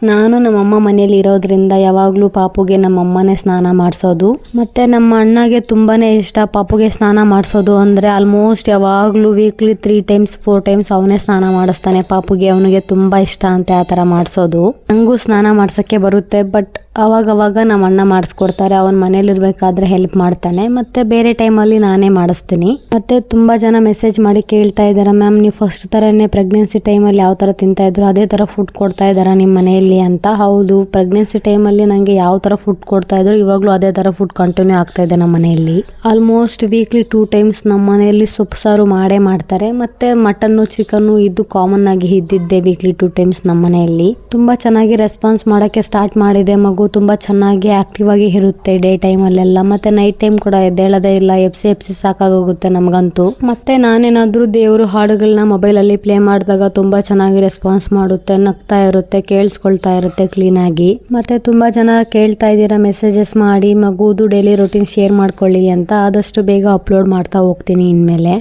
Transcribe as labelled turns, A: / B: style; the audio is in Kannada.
A: ನಾನು ನಮ್ಮಮ್ಮ ಮನೇಲಿ ಇರೋದ್ರಿಂದ ಯಾವಾಗಲೂ ಪಾಪುಗೆ ನಮ್ಮಮ್ಮನೇ ಸ್ನಾನ ಮಾಡಿಸೋದು. ಮತ್ತು ನಮ್ಮ ಅಣ್ಣಗೆ ತುಂಬಾ ಇಷ್ಟ ಪಾಪುಗೆ ಸ್ನಾನ ಮಾಡಿಸೋದು ಅಂದರೆ. ಆಲ್ಮೋಸ್ಟ್ ಯಾವಾಗಲೂ ವೀಕ್ಲಿ 3 ಟೈಮ್ಸ್ 4 ಟೈಮ್ಸ್ ಅವನೇ ಸ್ನಾನ ಮಾಡಿಸ್ತಾನೆ ಪಾಪುಗೆ. ಅವನಿಗೆ ತುಂಬ ಇಷ್ಟ ಅಂತೆ ಆ ಥರ ಮಾಡಿಸೋದು. ನನಗೂ ಸ್ನಾನ ಮಾಡ್ಸೋಕ್ಕೆ ಬರುತ್ತೆ, ಬಟ್ ಅವಾಗವಾಗ ನಮ್ಮ ಅಣ್ಣ ಮಾಡಿಸ್ಕೊಡ್ತಾರೆ. ಅವನ ಮನೇಲಿರ್ಬೇಕಾದ್ರೆ ಹೆಲ್ಪ್ ಮಾಡ್ತಾನೆ, ಮತ್ತು ಬೇರೆ ಟೈಮಲ್ಲಿ ನಾನೇ ಮಾಡಿಸ್ತೀನಿ. ಮತ್ತು ತುಂಬ ಜನ ಮೆಸೇಜ್ ಮಾಡಿ ಕೇಳ್ತಾ ಇದ್ದಾರೆ, ಮ್ಯಾಮ್ ನೀವು ಫಸ್ಟ್ ಥರನೇ ಪ್ರೆಗ್ನೆನ್ಸಿ ಟೈಮಲ್ಲಿ ಯಾವ ಥರ ತಿಂತಾಯಿದ್ರು ಅದೇ ಥರ ಫುಡ್ ಕೊಡ್ತಾ ಇದ್ದಾರಾ ನಿಮ್ಮ ಮನೆಯಲ್ಲಿ ಅಂತ. ಹೌದು, ಪ್ರೆಗ್ನೆನ್ಸಿ ಟೈಮಲ್ಲಿ ನನಗೆ ಯಾವ ಥರ ಫುಡ್ ಕೊಡ್ತಾಯಿದ್ರು ಇವಾಗಲೂ ಅದೇ ಥರ ಫುಡ್ ಕಂಟಿನ್ಯೂ ಆಗ್ತಾ ಇದೆ ನಮ್ಮ ಮನೆಯಲ್ಲಿ. ಆಲ್ಮೋಸ್ಟ್ ವೀಕ್ಲಿ 2 ಟೈಮ್ಸ್ ನಮ್ಮ ಮನೆಯಲ್ಲಿ ಸೊಪ್ಪು ಸಾರು ಮಾಡೇ ಮಾಡ್ತಾರೆ. ಮತ್ತು ಮಟನ್ನು ಚಿಕನ್ನು ಇದು ಕಾಮನ್ ಆಗಿ ಇದ್ದಿದ್ದೆ ವೀಕ್ಲಿ 2 ಟೈಮ್ಸ್ ನಮ್ಮ ಮನೆಯಲ್ಲಿ. ತುಂಬ ಚೆನ್ನಾಗಿ ರೆಸ್ಪಾನ್ಸ್ ಮಾಡೋಕ್ಕೆ ಸ್ಟಾರ್ಟ್ ಮಾಡಿದೆ. ಮಗು ತುಂಬ ಚೆನ್ನಾಗಿ ಆಕ್ಟಿವ್ ಆಗಿ ಇರುತ್ತೆ ಡೇ ಟೈಮಲ್ಲೆಲ್ಲ. ಮತ್ತು ನೈಟ್ ಟೈಮ್ ಕೂಡ ಎದ್ದೇಳೋದೇ ಇಲ್ಲ, ಎಪ್ಸಿ ಸಾಕಾಗೋಗುತ್ತೆ ನಮಗಂತೂ. ಮತ್ತು ನಾನೇನಾದರೂ ದೇವರು ಹಾಡುಗಳನ್ನ ಮೊಬೈಲಲ್ಲಿ ಪ್ಲೇ ಮಾಡಿದಾಗ ತುಂಬ ಚೆನ್ನಾಗಿ ರೆಸ್ಪಾನ್ಸ್ ಮಾಡುತ್ತೆ, ನಗ್ತಾ ಇರುತ್ತೆ, ಕೇಳಿಸ್ಕೊಳ್ತಾ ಇರುತ್ತೆ ಕ್ಲೀನಾಗಿ. ಮತ್ತು ತುಂಬ ಜನ ಕೇಳ್ತಾ ಇದ್ದೀರಾ ಮೆಸೇಜಸ್ ಮಾಡಿ ಮಗುದು ಡೈಲಿ ರೂಟೀನ್ ಶೇರ್ ಮಾಡ್ಕೊಳ್ಳಿ ಅಂತ. ಆದಷ್ಟು ಬೇಗ ಅಪ್ಲೋಡ್ ಮಾಡ್ತಾ ಹೋಗ್ತೀನಿ ಇನ್ಮೇಲೆ.